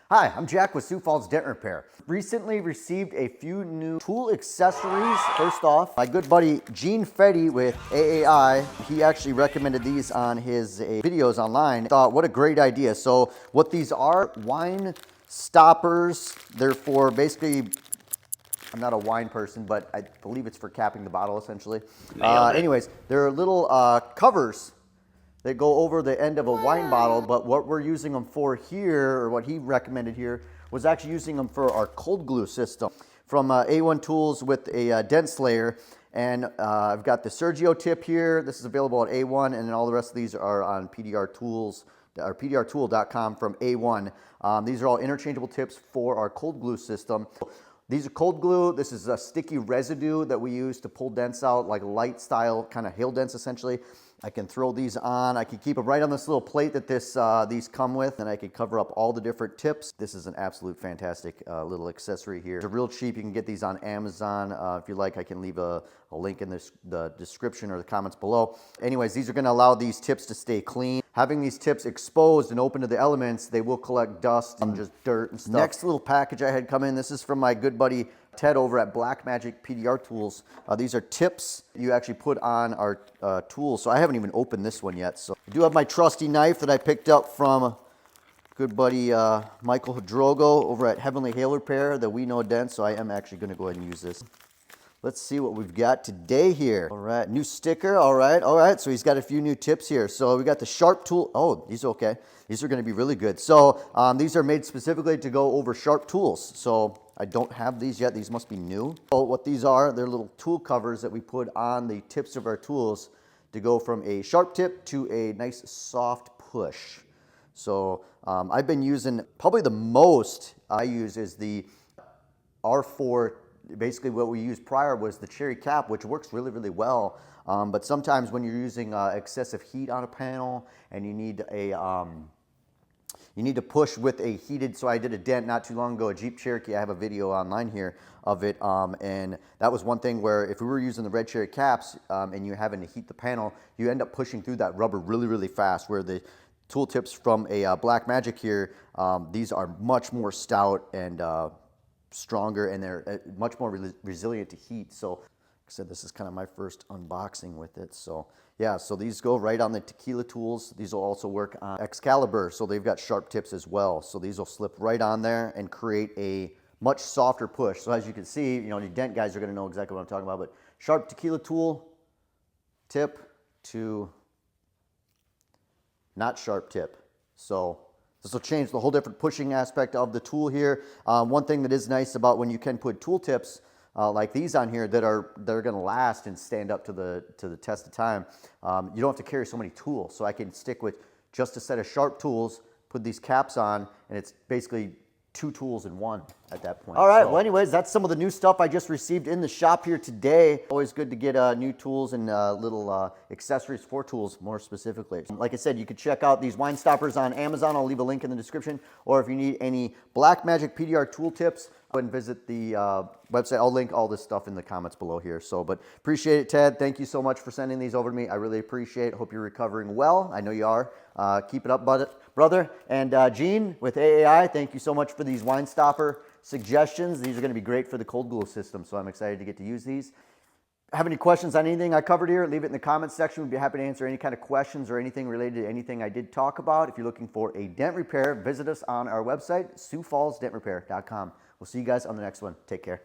Hi, I'm Jack with Sioux Falls Dent Repair. Recently received a few new tool accessories. First off, my good buddy Gene Fetty with AAI, he actually recommended these on his videos online. Thought, what a great idea. So what these are, wine stoppers. They're for basically, I'm not a wine person, but I believe it's for capping the bottle essentially. Anyways, they're little covers that go over the end of a wine bottle, but what we're using them for here, or what he recommended here, was actually using them for our cold glue system from A1 Tools with a dent slayer. And I've got the Sergio tip here. This is available at A1, and then all the rest of these are on PDR Tools, or PDRtool.com from A1. These are all interchangeable tips for our cold glue system. These are cold glue. This is a sticky residue that we use to pull dents out, like light style, kind of hail dents essentially. I can throw these on. I can keep them right on this little plate that these come with, and I can cover up all the different tips. This is an absolute fantastic little accessory here. They're real cheap. You can get these on Amazon. If you like, I can leave a link in the description or the comments below. Anyways, these are going to allow these tips to stay clean. Having these tips exposed and open to the elements, they will collect dust and just dirt and stuff. Next little package I had come in, this is from my good buddy Ted over at Blackmagic PDR Tools. These are tips you actually put on our tools. So I haven't even opened this one yet. So I do have my trusty knife that I picked up from good buddy Michael Drogo over at Heavenly Hail Repair that we know Dent. So I am actually going to go ahead and use this. Let's see what we've got today here. All right, new sticker. All right. So he's got a few new tips here. So we got the sharp tool. Oh, these are okay. These are going to be really good. So these are made specifically to go over sharp tools. So I don't have these yet. These must be new. So what these are, they're little tool covers that we put on the tips of our tools to go from a sharp tip to a nice soft push. So I've been using, probably the most I use is the R4. Basically what we used prior was the cherry cap, which works really, really well. But sometimes when you're using excessive heat on a panel and you need to push with a heated, so I did a dent not too long ago, a Jeep Cherokee. I have a video online here of it. And that was one thing where if we were using the red cherry caps and you're having to heat the panel, you end up pushing through that rubber really, really fast, where the tool tips from a Blackmagic here, these are much more stout and stronger, and they're much more resilient to heat. So like I said, this is kind of my first unboxing with it. So yeah, so these go right on the tequila tools. These will also work on Excalibur, so they've got sharp tips as well. So these will slip right on there and create a much softer push. So as you can see, you know, the dent guys are going to know exactly what I'm talking about, but sharp tequila tool tip to not sharp tip. So this will change the whole different pushing aspect of the tool here. One thing that is nice about when you can put tool tips like these on here that are going to last and stand up to the test of time, you don't have to carry so many tools. So I can stick with just a set of sharp tools, put these caps on, and it's basically two tools in one at that point. All right, well anyways, that's some of the new stuff I just received in the shop here today. Always good to get new tools and little accessories for tools more specifically. Like I said, you could check out these wine stoppers on Amazon. I'll leave a link in the description. Or if you need any Blackmagic PDR tool tips, go ahead and visit the website. I'll link all this stuff in the comments below here. So, but appreciate it, Ted. Thank you so much for sending these over to me. I really appreciate it. Hope you're recovering well. I know you are. Keep it up, brother. And Gene with AAI, thank you so much for these wine stopper suggestions. These are going to be great for the cold glue system, so I'm excited to get to use these. Have any questions on anything I covered here, leave it in the comments section. We'd be happy to answer any kind of questions or anything related to anything I did talk about. If you're looking for a dent repair, visit us on our website, siouxfallsdentrepair.com. We'll see you guys on the next one. Take care.